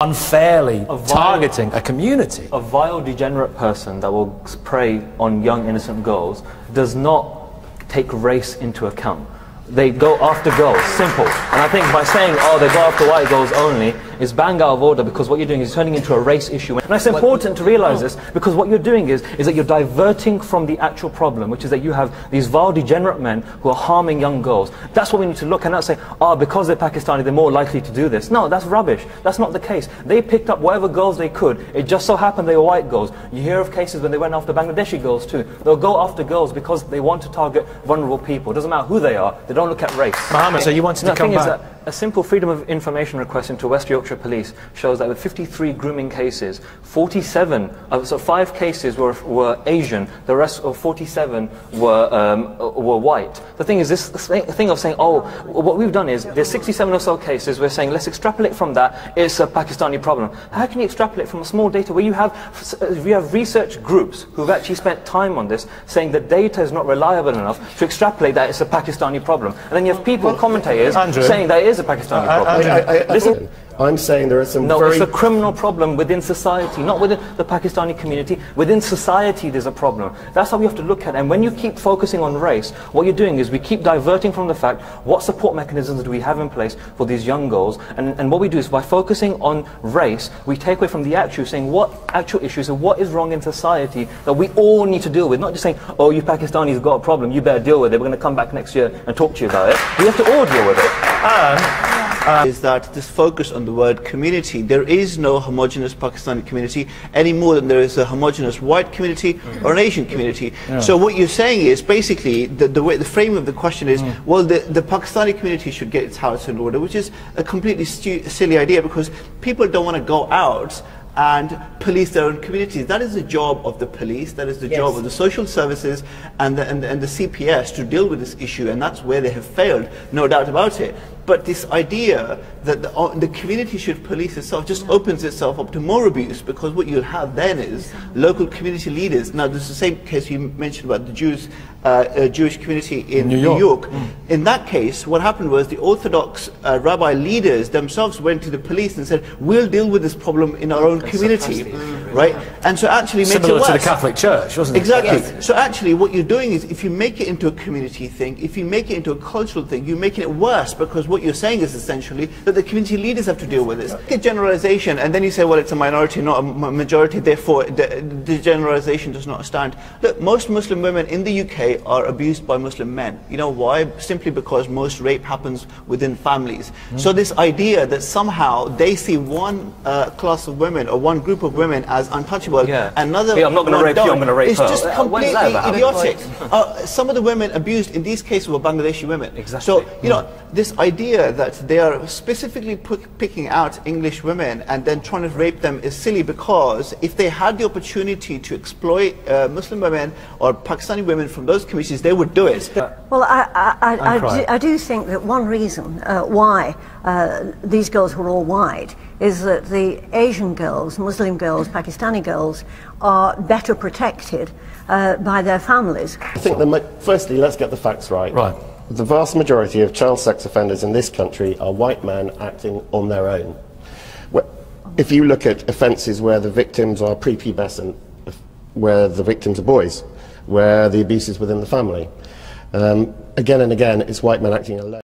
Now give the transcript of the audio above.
unfairly targeting a community. A vile, degenerate person that will prey on young, innocent girls does not take race into account. They go after girls, simple. And I think by saying, oh, they go after white girls only, is bang out of order, because what you're doing is turning into a race issue. And it's important to realize this, because what you're doing is that you're diverting from the actual problem, which is that you have these vile, degenerate men who are harming young girls. That's what we need to look at, and not say, oh, because they're Pakistani, they're more likely to do this. No, that's rubbish. That's not the case. They picked up whatever girls they could. It just so happened they were white girls. You hear of cases when they went after Bangladeshi girls too. They'll go after girls because they want to target vulnerable people. It doesn't matter who they are. They don't look at race. Mohammed, so you wanted to come back? The thing is that a simple freedom of information request into West Yorkshire Police shows that with 53 grooming cases, 47, so 5 cases were Asian, the rest of 47 were white. The thing is, this thing of saying, oh, what we've done is, there's 67 or so cases, we're saying, let's extrapolate from that, it's a Pakistani problem. How can you extrapolate from a small data where you have research groups who've actually spent time on this, saying that data is not reliable enough to extrapolate that it's a Pakistani problem? And then you have people, commentators, saying that it is a Pakistani problem. I'm saying there are some it's a criminal problem within society, not within the Pakistani community. Within society there's a problem. That's how we have to look at it. And when you keep focusing on race, what you're doing is we keep diverting from the fact, what support mechanisms do we have in place for these young girls? And what we do is, by focusing on race, we take away from the actual, saying what actual issues and what is wrong in society that we all need to deal with. Not just saying, oh, you Pakistanis have got a problem, you better deal with it, we're going to come back next year and talk to you about it. We have to all deal with it. Is that this focus on the word community. There is no homogenous Pakistani community any more than there is a homogenous white community or an Asian community. Yeah. So what you're saying is basically the frame of the question is, well, the Pakistani community should get its house in order, which is a completely silly idea, because people don't want to go out and police their own communities. That is the job of the police, that is the job of the social services and the CPS to deal with this issue, and that's where they have failed, no doubt about it. But this idea that the community should police itself just opens itself up to more abuse, because what you'll have then is local community leaders. Now, this is the same case you mentioned about the Jewish community in New York. In that case, what happened was the Orthodox rabbi leaders themselves went to the police and said, we'll deal with this problem in our own community, right? And so actually makes it worse. Similar to the Catholic Church, wasn't it? Exactly. Yes. So actually what you're doing is, if you make it into a community thing, if you make it into a cultural thing, you're making it worse, because what you're saying is essentially that the community leaders have to deal with this. A generalization, and then you say, well, it's a minority, not a majority, therefore the generalization does not stand. Look, most Muslim women in the UK are abused by Muslim men. You know why? Simply because most rape happens within families. So this idea that somehow they see one class of women or one group of women as untouchable, another I'm not going to rape you, I'm going to rape it's her. Just completely idiotic. Some of the women abused in these cases were Bangladeshi women. Exactly. So, you know, this idea that they are specifically picking out English women and then trying to rape them is silly, because if they had the opportunity to exploit Muslim women or Pakistani women from those communities, they would do it. Well, I do think that one reason why these girls were all white is that the Asian girls, Muslim girls, Pakistani girls are better protected by their families. I think firstly, let's get the facts right. The vast majority of child sex offenders in this country are white men acting on their own. If you look at offences where the victims are prepubescent, where the victims are boys, where the abuse is within the family, again and again it's white men acting alone.